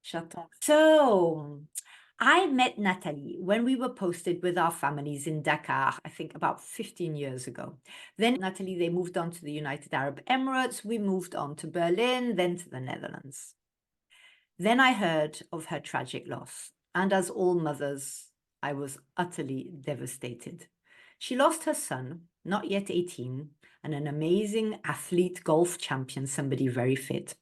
J'attends. So, I met Natalie when we were posted with our families in Dakar, I think about 15 years ago. Then Natalie, they moved on to the United Arab Emirates. We moved on to Berlin, then to the Netherlands. Then I heard of her tragic loss. And as all mothers, I was utterly devastated. She lost her son, not yet 18, and an amazing athlete, golf champion, somebody very fit.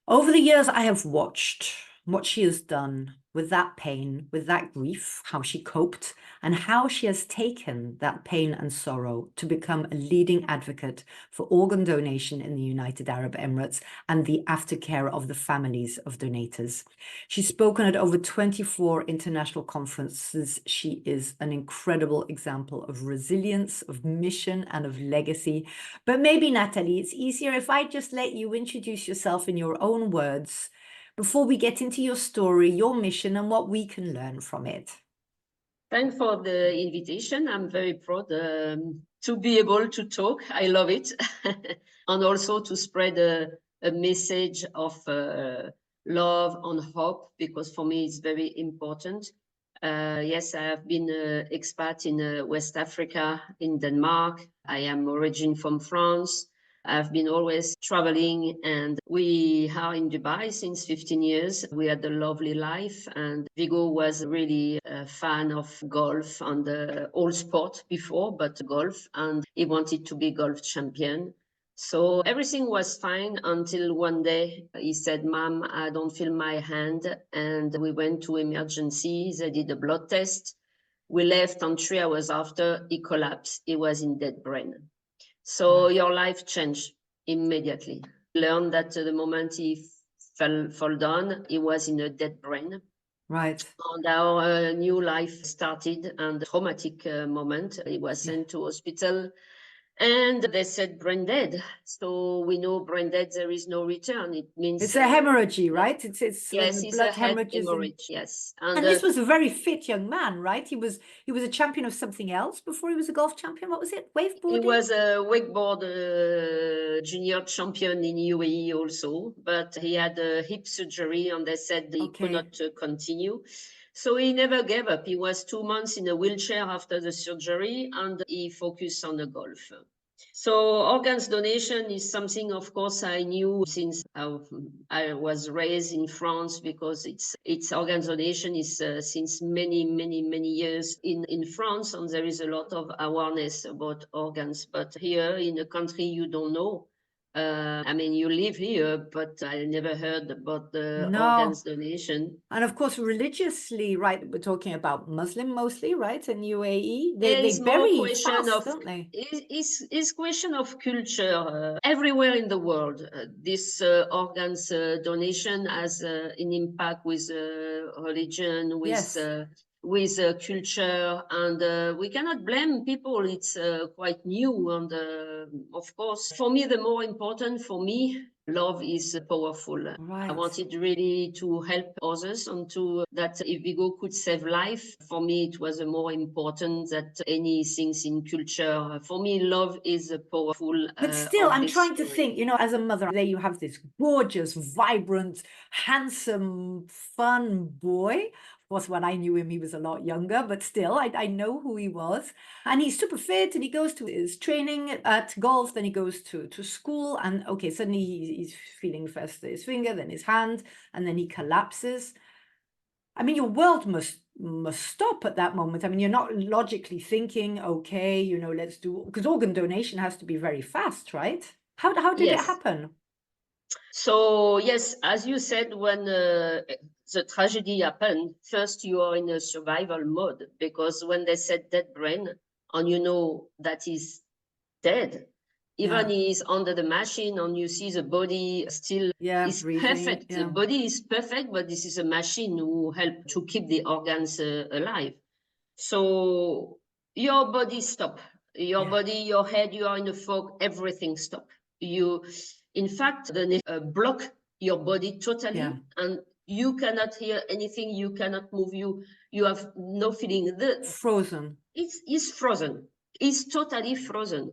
Over the years, I have watched what she has done with that pain, with that grief, how she coped, and how she has taken that pain and sorrow to become a leading advocate for organ donation in the United Arab Emirates and the aftercare of the families of donators. She's spoken at over 24 international conferences. She is an incredible example of resilience, of mission, and of legacy. But maybe, Natalie, it's easier if I just let you introduce yourself in your own words before we get into your story, your mission, and what we can learn from it. Thanks for the invitation. I'm very proud to be able to talk. I love it. And also to spread a message of love and hope, because for me it's very important. Yes, I have been an expat in West Africa, in Denmark. I am origin from France. I've been always traveling, and we are in Dubai since 15 years. We had a lovely life, and Vigo was really a fan of golf and all sport before, but golf, and he wanted to be golf champion. So everything was fine until one day he said, "Mom, I don't feel my hand." And we went to emergency. They did a blood test. We left, and 3 hours after, he collapsed. He was in dead brain. So your life changed immediately. Learned that the moment he fell down, he was in a dead brain. Right. And our new life started, and a traumatic moment. He was sent to hospital, and they said brain dead. So we know brain dead, there is no return. It means it's a hemorrhage, right? It's yes, the it's blood a head hemorrhages. hemorrhage. Yes, And this was a very fit young man, right? He was a champion of something else before he was a golf champion. What was it? Wakeboarding? He was a wakeboard junior champion in UAE also, but he had a hip surgery, and they said he could not continue. So he never gave up. He was 2 months in a wheelchair after the surgery, and he focused on the golf. So organs donation is something, of course, I knew since I was raised in France, because it's organs donation is since many years in France, and there is a lot of awareness about organs. But here in a country you don't know. I mean, you live here, but I never heard about the organs donation. And of course, religiously, right? We're talking about Muslim mostly, right? In UAE, they bury fast, don't they? It's question of culture. Everywhere in the world, this organs donation has an impact with religion, with culture, and we cannot blame people. It's quite new, and of course, for me, the more important for me, love is powerful. Right. I wanted really to help others, and to that if Vigo could save life, for me it was more important that any things in culture. For me, love is a powerful. But still, I'm trying to think, as a mother, there you have this gorgeous, vibrant, handsome, fun boy. Of course, when I knew him, he was a lot younger, but still, I know who he was. And he's super fit, and he goes to his training at golf, then he goes to school, and okay, suddenly he's feeling first his finger, then his hand, and then he collapses. I mean, your world must stop at that moment. I mean, you're not logically thinking, okay, let's do, because organ donation has to be very fast, right? How did it happen? So yes, as you said, when the tragedy happened, first you are in a survival mode, because when they said dead brain, and that is dead, even he's under the machine, and you see the body still is breathing, perfect. The body is perfect, but this is a machine who help to keep the organs alive. So your body stop. Your body, your head, you are in a fog, everything stop. In fact, the block your body totally, and you cannot hear anything, you cannot move, you have no feeling. Frozen. It's frozen. It's totally frozen.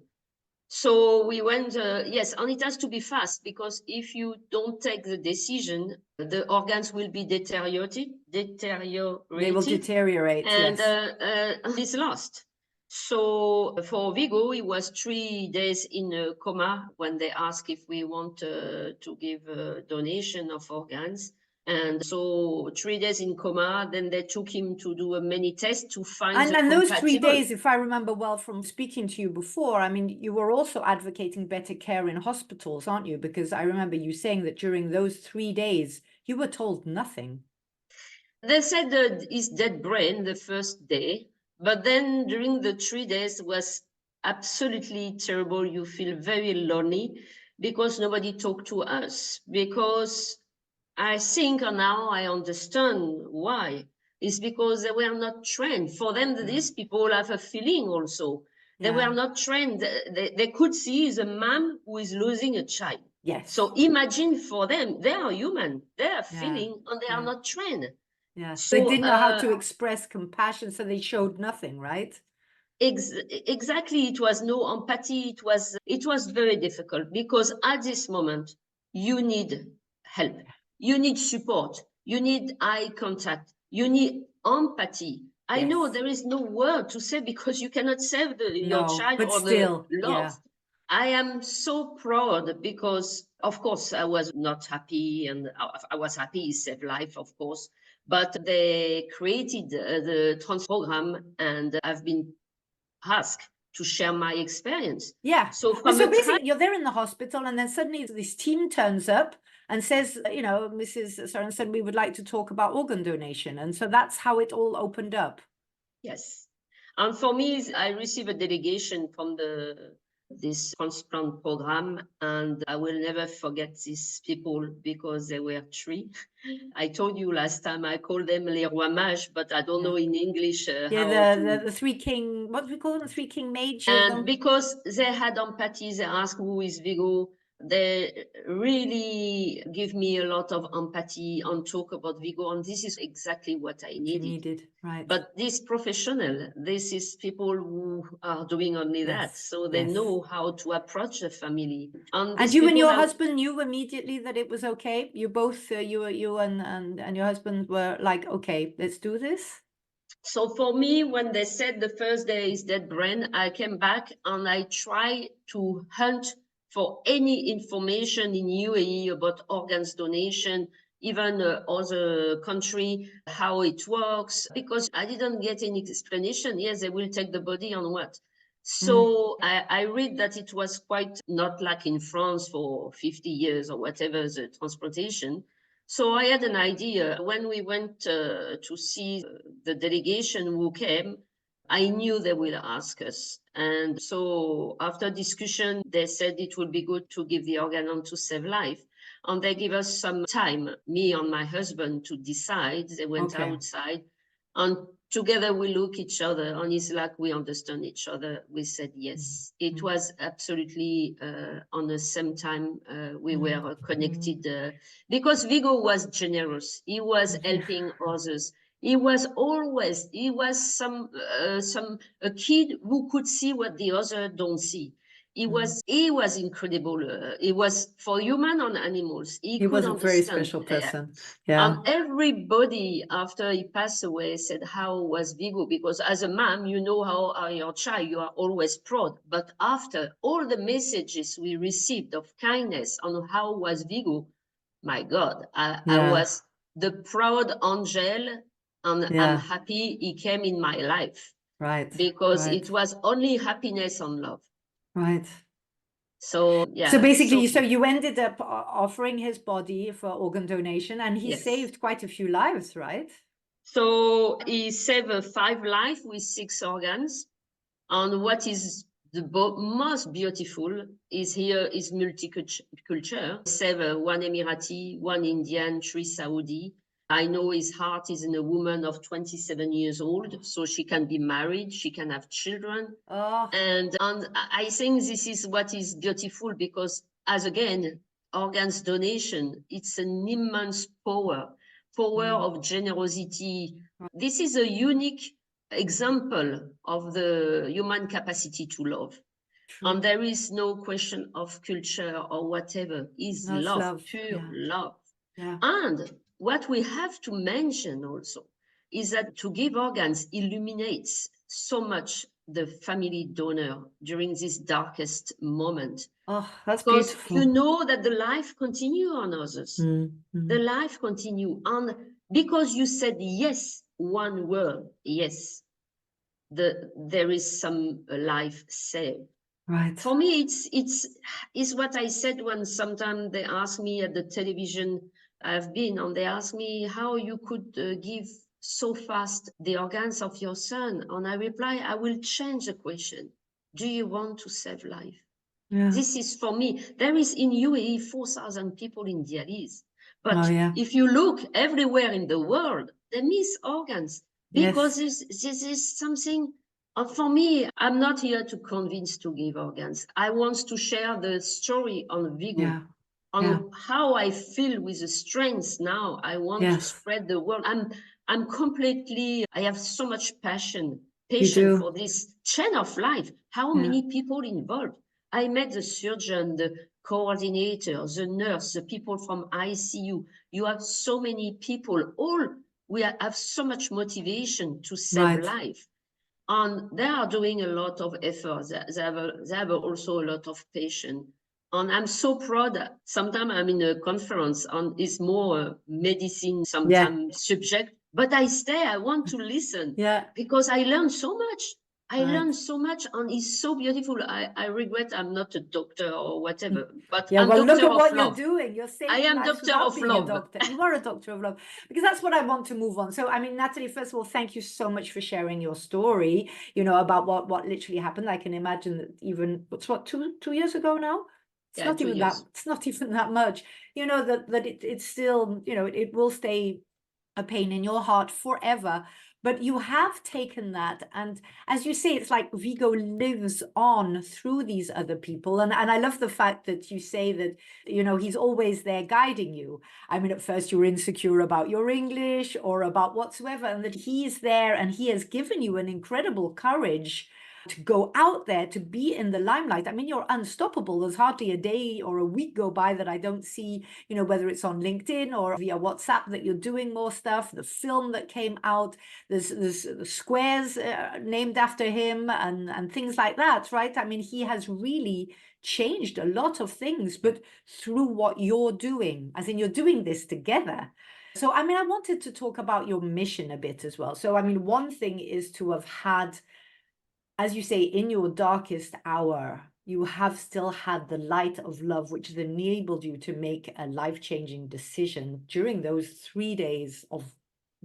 So we went, yes, and it has to be fast, because if you don't take the decision, the organs will be They will deteriorated, deteriorate, and yes. it's lost. So for Vigo, it was 3 days in a coma when they asked if we want to give a donation of organs. And so 3 days in coma, then they took him to do many tests to find the And those 3 compatible. days, if I remember well from speaking to you before, I mean, you were also advocating better care in hospitals, aren't you? Because I remember you saying that during those 3 days, you were told nothing. They said that he's dead brain the first day, but then during the 3 days was absolutely terrible. You feel very lonely because nobody talked to us. Because I think now I understand why. It's because they were not trained. For them, these people have a feeling also. They were Yeah. not trained. They could see the mom who is losing a child. Yes. So imagine for them, they are human, they are Yeah. feeling, and they are Yeah. not trained. Yeah. They So didn't know how to express compassion, so they showed nothing, right? exactly, it was no empathy. It was very difficult, because at this moment you need help, you need support, you need eye contact, you need empathy. I know Yes. there is no word to say, because you cannot save your No, child but or the still, yeah. lost. I am so proud, because of course I was not happy, and I was happy he saved life, of course, but they created the trans program, and I've been asked to share my experience. Yeah. So Well, from so a time, basically, you're there in the hospital, and then suddenly this team turns up and says, you know, Mrs. Sorensen, we would like to talk about organ donation. And so that's how it all opened up. yes. And for me, I received a delegation from this transplant program, and I will never forget these people, because they were three. I told you last time I called them les rois mages, but I don't Yeah. know in English Yeah, how to. the three king, what do we call them? The three king mage of And them? because they had empathy, they asked who is Vigo. They really give me a lot of empathy and talk about Vigo, and this is exactly what I You needed. needed, right? But this professional, this is people who are doing only that, Yes, so they yes. know how to approach the family. And And these you and people your are. husband knew immediately that it was okay? You both, you and your husband were like, okay, let's do this? So for me, when they said the first day is dead brain, I came back and I tried to hunt for any information in UAE about organs donation, even other country, how it works, because I didn't get any explanation. Yes, they will take the body on what? So I read that it was quite not like in France for 50 years or whatever, the transplantation. So I had an idea. When we went to see the delegation who came, I knew they will ask us. And so after discussion, they said it would be good to give the organ on to save life. And they give us some time, me and my husband, to decide. They went Okay. outside, and together we look each other, and it's like we understand each other. We said yes. It was absolutely on the same time we were connected, because Vigo was generous. He was helping others. He was some a kid who could see what the other don't see. He was incredible. He was for human and animals. He He could was a very understand. special Yeah. person. Yeah. And everybody after he passed away said, how was Vigo? Because as a mom, you know how are your child, you are always proud. But after all the messages we received of kindness on how was Vigo, my God, I Yeah. was the proud angel, and I'm Yeah. happy he came in my life, Right. because Right. it was only happiness and love. Right. So So yeah, basically, so you ended up offering his body for organ donation, and he yes. saved quite a few lives, right? So he saved 5 lives with 6 organs. And what is the most beautiful is here is multicultural. Save one Emirati, one Indian, 3 Saudi. I know his heart is in a woman of 27 years old, so she can be married, she can have children. Oh, And I think this is what is beautiful, because as again, organs donation, it's an immense power of generosity. This is a unique example of the human capacity to love. And True. there is no question of culture or whatever. Is That's love, love. pure Yeah. love. Yeah. And what we have to mention also is that to give organs illuminates so much the family donor during this darkest moment, Oh, that's because you beautiful. know that the life continue on others. The Mm. life continue. And because you said yes, one word, yes, there is some life saved. Right. For me, it's what I said when sometimes they ask me at the television I've been on, they ask me how you could give so fast the organs of your son. And I reply, I will change the question. Do you want to save life? Yeah. This is for me. There is in UAE 4,000 people in dialysis. Oh, But yeah. if you look everywhere in the world, they miss organs because Yes. this is something. And for me, I'm not here to convince to give organs. I want to share the story on Vigo, Yeah. Yeah. on how I feel with the strength now. I want to Yes. spread the word. I'm completely, I have so much You passion do. for this chain of life. How Yeah. many people involved? I met the surgeon, the coordinator, the nurse, the people from ICU. You have so many people. All we have so much motivation to save Right. life. And they are doing a lot of effort. They have also a lot of patience. And I'm so proud. Sometimes I'm in a conference and it's more medicine, Yeah. sometimes subject, but I stay, I want to listen Yeah. because I learn so much. I Right. learn so much and it's so beautiful. I regret I'm not a doctor or Mm. whatever, but Yeah, I'm well, look doctor at of what you're love. doing. You're I saving am lives doctor without of being a love. doctor. You are a doctor of love, because that's what I want to move on. So, I mean, Natalie, first of all, thank you so much for sharing your story, about what literally happened. I can imagine that even, two years ago now? It's Yeah, not two even that, years. it's not even that much, that it's still, it will stay a pain in your heart forever. But you have taken that, and as you say, it's like Vigo lives on through these other people. And I love the fact that you say that, he's always there guiding you. I mean, at first you were insecure about your English or about whatsoever, and that he's there and he has given you an incredible courage to go out there, to be in the limelight. I mean, you're unstoppable. There's hardly a day or a week go by that I don't see, whether it's on LinkedIn or via WhatsApp, that you're doing more stuff. The film that came out, there's squares named after him and things like that, right? I mean, he has really changed a lot of things, but through what you're doing, as in you're doing this together. So, I mean, I wanted to talk about your mission a bit as well. So, I mean, one thing is to have had, as you say, in your darkest hour, you have still had the light of love, which has enabled you to make a life-changing decision during those 3 days of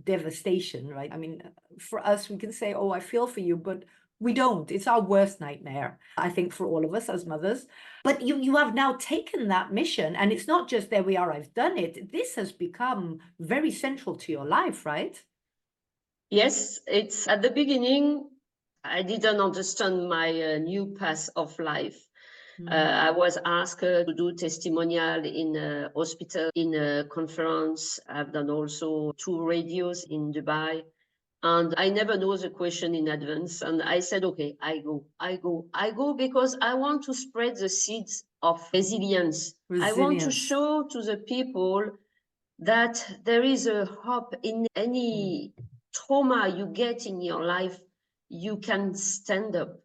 devastation, right? I mean, for us, we can say, oh, I feel for you, but we don't. It's our worst nightmare, I think, for all of us as mothers. But you have now taken that mission, and it's not just there we are, I've done it. This has become very central to your life, right? Yes, it's at the beginning, I didn't understand my new path of life. I was asked to do testimonial in a hospital, in a conference. I've done also 2 radios in Dubai. And I never know the question in advance. And I said, okay, I go because I want to spread the seeds of resilience. I want to Resilience. show to the people that there is a hope in Mm. any trauma you get in your life. You can stand up.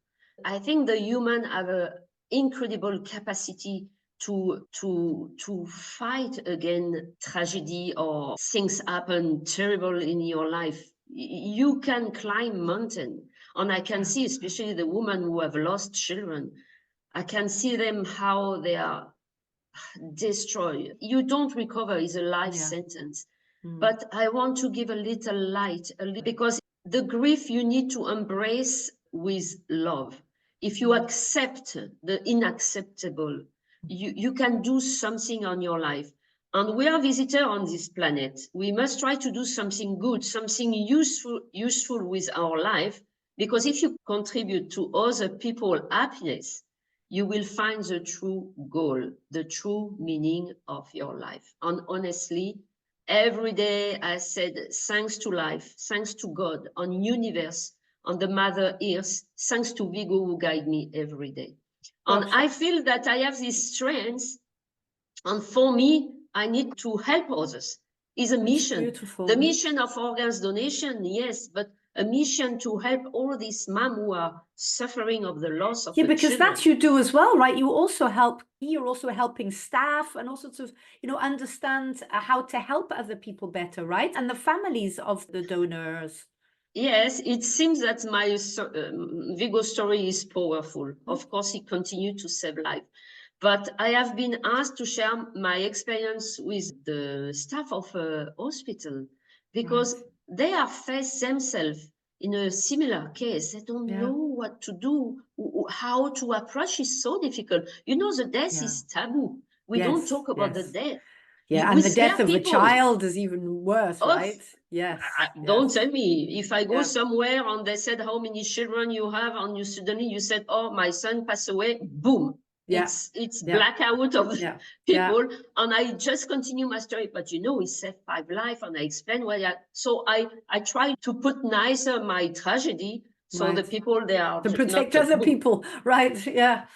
I think the human have an incredible capacity to fight against tragedy or things happen terrible in your life. You can climb mountain, and I can Yeah. see, especially the women who have lost children, I can see them how they are destroyed. You don't recover is a life Yeah. sentence. Mm. But I want to give a little light, because the grief you need to embrace with love. If you accept the unacceptable, you can do something on your life. And we are visitors on this planet. We must try to do something good, something useful with our life. Because if you contribute to other people's happiness, you will find the true goal, the true meaning of your life. And honestly, every day I said, thanks to life, thanks to God, on universe, on the Mother Earth, thanks to Vigo who guide me every day. And I feel that I have this strength. And for me, I need to help others. It's a mission. Beautiful. The mission of organs donation, yes, but a mission to help all these moms who are suffering of the loss of because children. that you do as well, right? You're also helping staff and all sorts of, understand how to help other people better, right? And the families of the donors. Yes, it seems that my Vigo story is powerful. Of course, it continued to save life. But I have been asked to share my experience with the staff of a hospital because they are faced themselves in a similar case. They don't know what to do, how to approach is so difficult. The death is taboo. We don't talk about the death. Yeah, and the death of a child is even worse, right? Yes. Don't tell me. If I go somewhere and they said how many children you have, and you suddenly said, "Oh, my son passed away," boom. It's blackout of people. And I just continue my story, but he saved 5 lives, and I explain why. So I try to put nicer my tragedy, so the people they are to protect other people, right? Yeah.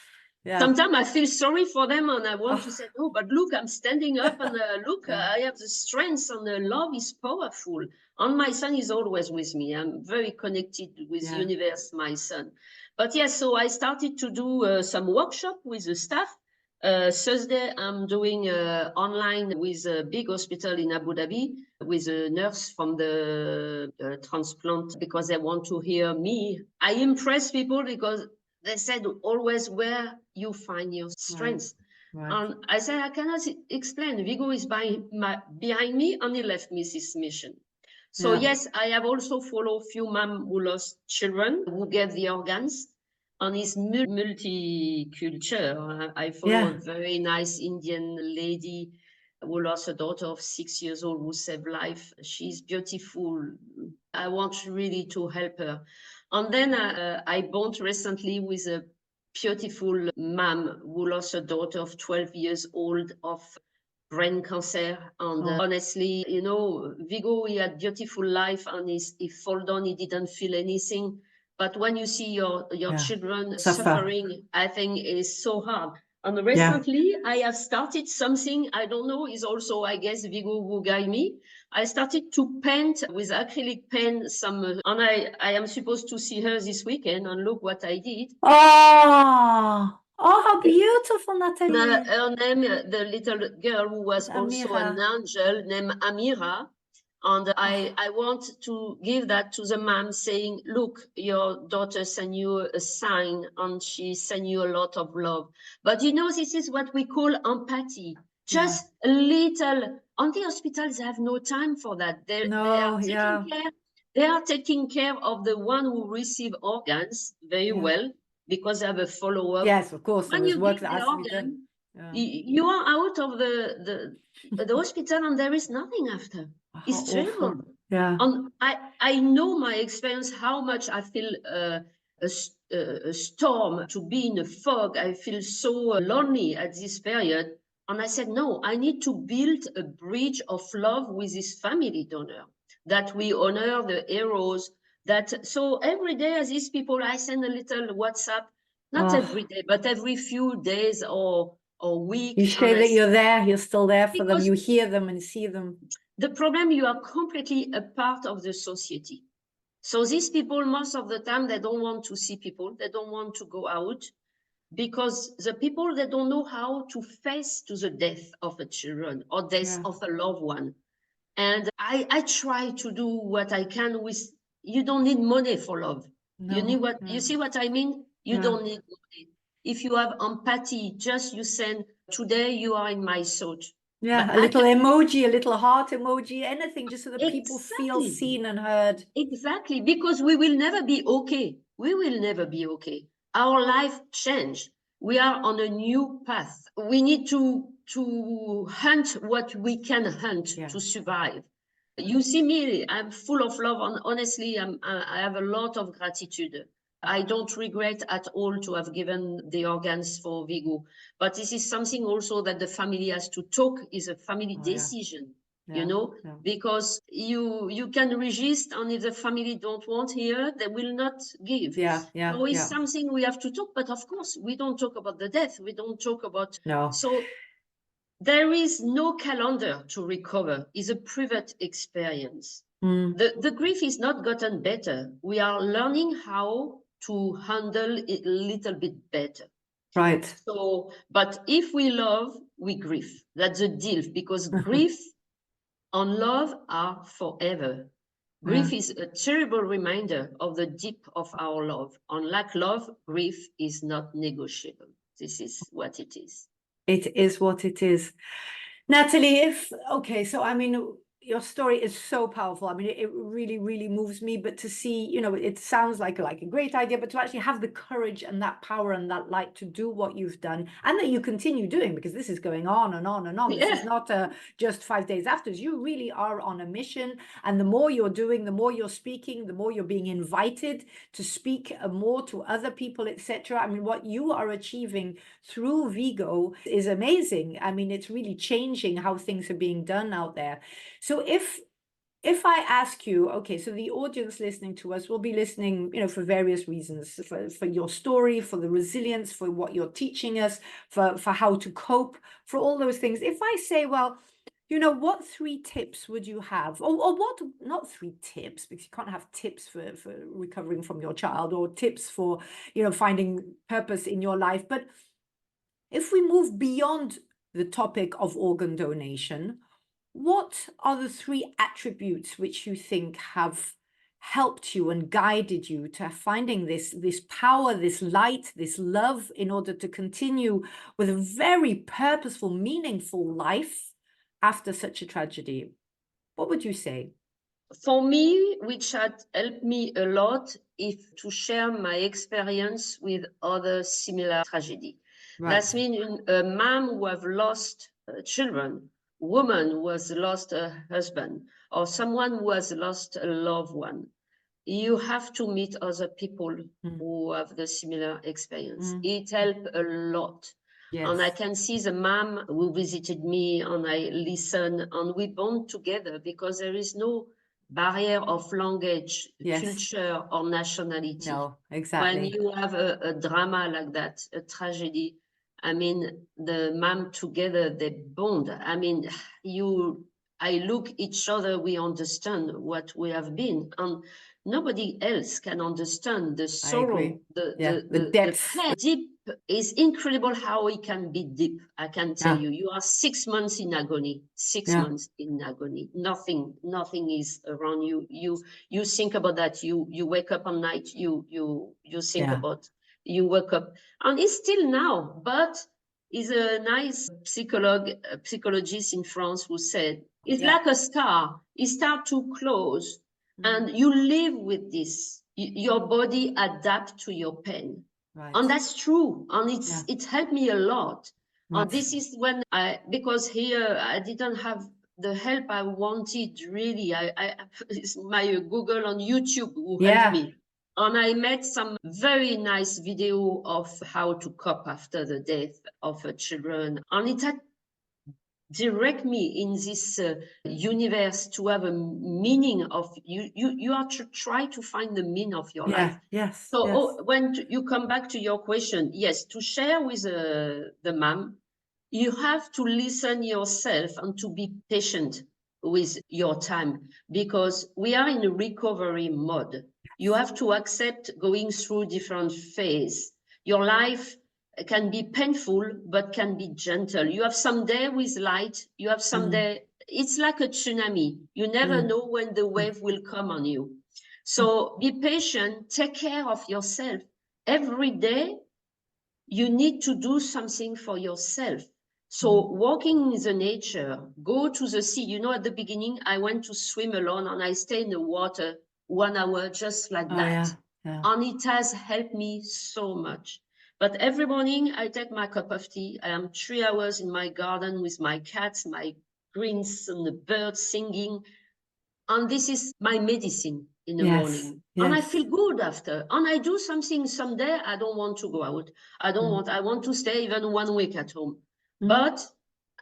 Sometimes I feel sorry for them, and I want to say, "Oh, but look, I'm standing up, and look, I have the strength, and the love is powerful." And my son is always with me. I'm very connected with the universe, my son. But yes, so I started to do some workshop with the staff. Thursday, I'm doing online with a big hospital in Abu Dhabi with a nurse from the transplant, because they want to hear me. I impress people because they said always where you find your strength. And I said, I cannot explain. Vigo is behind me, and he left me this mission. So yes, I have also followed a few moms who lost children, who gave the organs. And it's multicultural. I follow a very nice Indian lady who lost a daughter of 6 years old who saved life. She's beautiful. I want really to help her. And then I bonded recently with a beautiful mom who lost a daughter of 12 years old of brain cancer. And honestly, Vigo, he had beautiful life, and he fall down, he didn't feel anything. But when you see your children suffering, I think it is so hard. And recently, I have started something, I don't know, is also, I guess, Vigo who guide me. I started to paint with acrylic paint and I am supposed to see her this weekend, and look what I did. Oh, how beautiful, Natalie. Her name, the little girl who was also an angel, named Amira. And I want to give that to the mom, saying, look, your daughter sent you a sign, and she sent you a lot of love. But this is what we call empathy. Just a little. On the hospitals, they have no time for that. They are taking care of the one who receive organs very well, because they have a follow-up. Yes, of course. When you give the organ, you are out of the hospital, and there is nothing after. It's terrible. And I know my experience, how much I feel a storm, to be in a fog. I feel so lonely at this period. And I said, no, I need to build a bridge of love with this family donor, that we honor the heroes. So every day, as these people, I send a little WhatsApp, not every day, but every few days or week. You show that you're there, you're still there for them, you hear them and see them. The problem, you are completely a part of the society. So these people, most of the time, they don't want to see people. They don't want to go out, because the people, they don't know how to face to the death of a children or death of a loved one. And I try to do what I can with, you don't need money for love. You see what I mean? You don't need money. If you have empathy, just you send, today you are in my thought. Yeah, a little emoji, a little heart emoji, anything, just so that people feel seen and heard. Exactly, because we will never be okay. We will never be okay. Our life changed. We are on a new path. We need to hunt what we can hunt to survive. You see me, I'm full of love, and honestly, I have a lot of gratitude. I don't regret at all to have given the organs for Vigo. But this is something also that the family has to talk, is a family decision. you know, because you can resist, and if the family don't want here, they will not give. So it's something we have to talk, but of course we don't talk about the death, we don't talk about, so there is no calendar to recover. It's a private experience. The grief is not gotten better. We are learning how to handle it a little bit better. Right. So, but if we love, we grieve. That's a deal, because grief and love are forever. Grief is a terrible reminder of the depth of our love. Unlike love, grief is not negotiable. This is what it is. It is what it is. Natalie, so I mean, your story is so powerful. I mean, it really, really moves me. But to see, it sounds like a great idea, but to actually have the courage and that power and that light to do what you've done, and that you continue doing, because this is going on and on and on. This is not just 5 days after. You really are on a mission. And the more you're doing, the more you're speaking, the more you're being invited to speak more to other people, etc. I mean, what you are achieving through Vigo is amazing. I mean, it's really changing how things are being done out there. So if I ask you, okay, so the audience listening to us will be listening, for various reasons, for your story, for the resilience, for what you're teaching us, for how to cope, for all those things. If I say, well, what 3 tips would you have? Or what, not 3 tips, because you can't have tips for recovering from your child, or tips for, finding purpose in your life. But if we move beyond the topic of organ donation, what are the 3 attributes which you think have helped you and guided you to finding this power, this light, this love, in order to continue with a very purposeful, meaningful life after such a tragedy? What would you say? For me, which had helped me a lot, is to share my experience with other similar tragedy. That means a mom who have lost children, woman who has lost a husband, or someone who has lost a loved one. You have to meet other people who have the similar experience. It helped a lot. And I can see the mom who visited me, and I listen, and we bond together, because there is no barrier of language, culture, or nationality. No, exactly. When you have a drama like that, a tragedy, I mean, the mom together, they bond. I mean, I look each other, we understand what we have been, and nobody else can understand the sorrow, the depth. pain. Deep is incredible how it can be deep. I can tell you, you are 6 months in agony, 6 months in agony. Nothing is around you. You think about that. You wake up at night. You think about. You wake up, and it's still now. But is a nice psychologist in France who said it's like a star. It starts to close, and you live with this. Your body adapts to your pain. And that's true. And it helped me a lot. And this is when because here I didn't have the help I wanted, really. It's my Google on YouTube who helped me. And I made some very nice video of how to cope after the death of children. And it had direct me in this universe to have a meaning of you are to try to find the meaning of your life. So when you come back to your question, yes, to share with the mom, you have to listen yourself and to be patient with your time, because we are in a recovery mode. You have to accept going through different phases. Your life can be painful, but can be gentle. You have some day with light. You have some day, it's like a tsunami. You never know when the wave will come on you. So be patient, take care of yourself. Every day, you need to do something for yourself. So walking in the nature, go to the sea. At the beginning, I went to swim alone, and I stay in the water 1 hour, just like that. And it has helped me so much. But every morning I take my cup of tea. I am 3 hours in my garden with my cats, my greens, and the birds singing. And this is my medicine in the morning. And I feel good after. And I do something someday. I don't want to go out. I want to stay even 1 week at home. But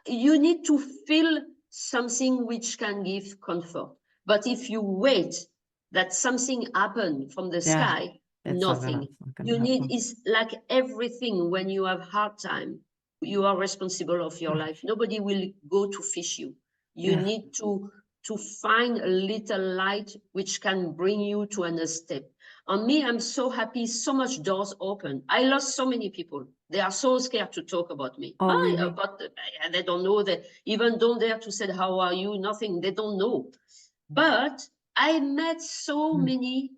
you need to feel something which can give comfort. But if you wait that something happen from the Yeah, sky, it's not nothing. gonna You need happen. is like everything when you have hard time, you are responsible of your Mm. life. Nobody will go to fish you. You Yeah. need to find a little light which can bring you to another step. On me, I'm so happy, so much doors open. I lost so many people. They are so scared to talk about me. Oh, really? But they don't know, that even don't dare to say, how are you? Nothing, they don't know. But I met so Mm. many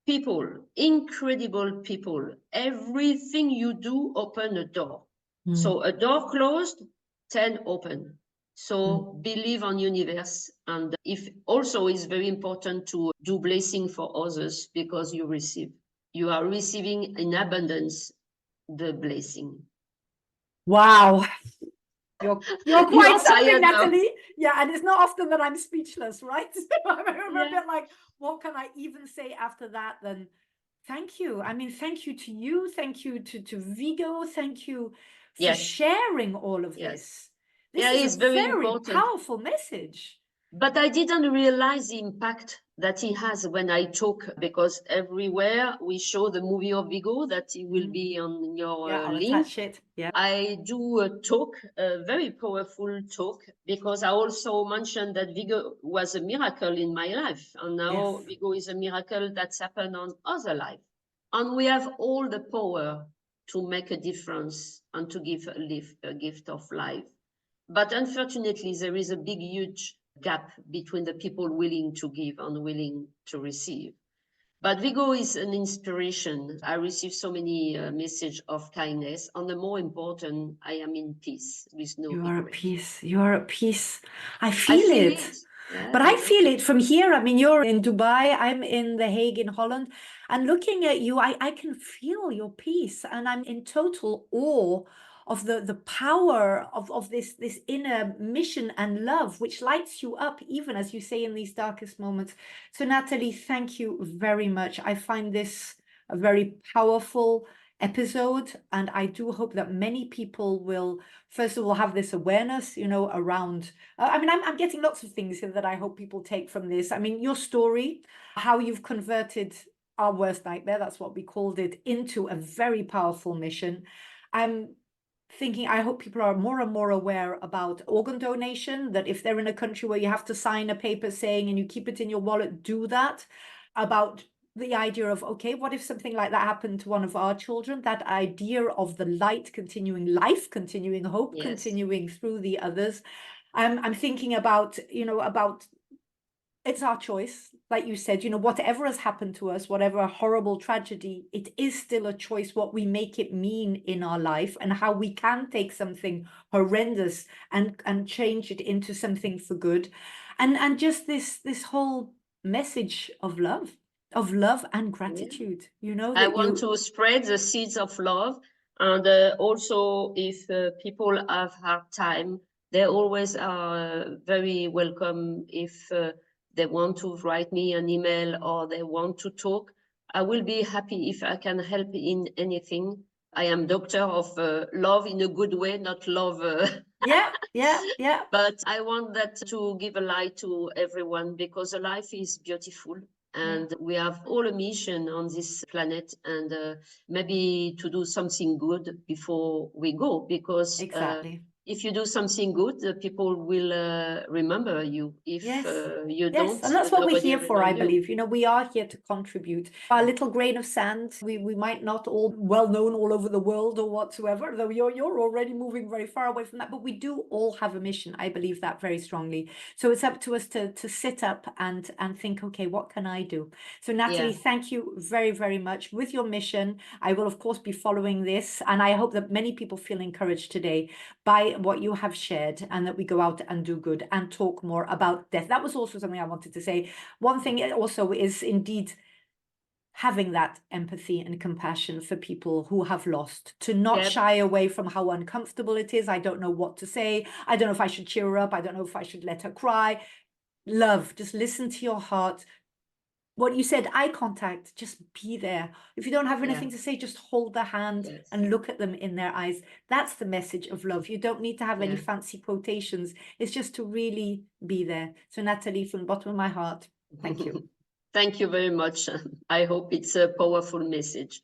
people, incredible people. Everything you do open a door. Mm. So a door closed, 10 open. So Mm. believe on universe. And if also it's very important to do blessing for others, because you are receiving in abundance the blessing. Wow. You're You quite are something, tired now. Natalie. Yeah, and it's not often that I'm speechless, right? So I'm a Yeah. bit like, what can I even say after that? Then thank you. I mean, thank you to you. Thank you to Vigo. Thank you for Yes. sharing all of Yes. this. Yeah, This is it's a very very important. powerful message. But I didn't realize the impact that he has when I talk, because everywhere we show the movie of Vigo, that it will be on your Yeah, I'll link. attach it. Yeah. I do a talk, a very powerful talk, because I also mentioned that Vigo was a miracle in my life. And now Yes. Vigo is a miracle that's happened on other life. And we have all the power to make a difference and to give a gift of life. But unfortunately, there is a big, huge gap between the people willing to give and willing to receive. But Vigo is an inspiration. I receive so many messages of kindness. And the more important, I am in peace with no You are at regret. peace. You are at peace. I I feel feel it. it. Yeah, But I I know. feel it from here. I mean, you're in Dubai, I'm in The Hague in Holland. And looking at you, I can feel your peace. And I'm in total awe of the power of this inner mission and love, which lights you up, even as you say, in these darkest moments. So, Natalie, thank you very much. I find this a very powerful episode, and I do hope that many people will, first of all, have this awareness, around I mean, I'm getting lots of things here that I hope people take from this. I mean, your story, how you've converted our worst nightmare, that's what we called it, into a very powerful mission. I'm thinking, I hope people are more and more aware about organ donation, that if they're in a country where you have to sign a paper saying and you keep it in your wallet, do that. About the idea of, okay, what if something like that happened to one of our children? That idea of the light continuing, life continuing, hope Yes. continuing through the others. I'm thinking about, about it's our choice. Like you said, whatever has happened to us, whatever horrible tragedy, it is still a choice what we make it mean in our life, and how we can take something horrendous and change it into something for good. And just this whole message of love and gratitude, I that want you, to spread the seeds of love. And also, if people have hard time, they always are very welcome. If they want to write me an email or they want to talk, I will be happy if I can help in anything. I am doctor of love in a good way, not love. yeah. But I want that to give a light to everyone, because life is beautiful. And we have all a mission on this planet, and maybe to do something good before we go, because Exactly. if you do something good, the people will remember you. If Yes. you Yes, don't, and that's what we're nobody here for, I remember you. believe. We are here to contribute our little grain of sand. We might not all well known all over the world or whatsoever, though you're already moving very far away from that. But we do all have a mission. I believe that very strongly. So it's up to us to sit up and think, okay, what can I do? So Natalie, Yeah. thank you very, very much with your mission. I will of course be following this, and I hope that many people feel encouraged today by what you have shared, and that we go out and do good and talk more about death. That was also something I wanted to say. One thing also is indeed having that empathy and compassion for people who have lost, to not Yep. shy away from how uncomfortable it is. I don't know what to say. I don't know if I should cheer her up. I don't know if I should let her cry. Love, just listen to your heart. what you said, eye contact, just be there. If you don't have Yeah. anything to say, just hold their hand Yes. and look at them in their eyes. That's the message of love. You don't need to have any Yeah. fancy quotations. It's just to really be there. So Natalie, from the bottom of my heart, thank you. Thank you very much. I hope it's a powerful message.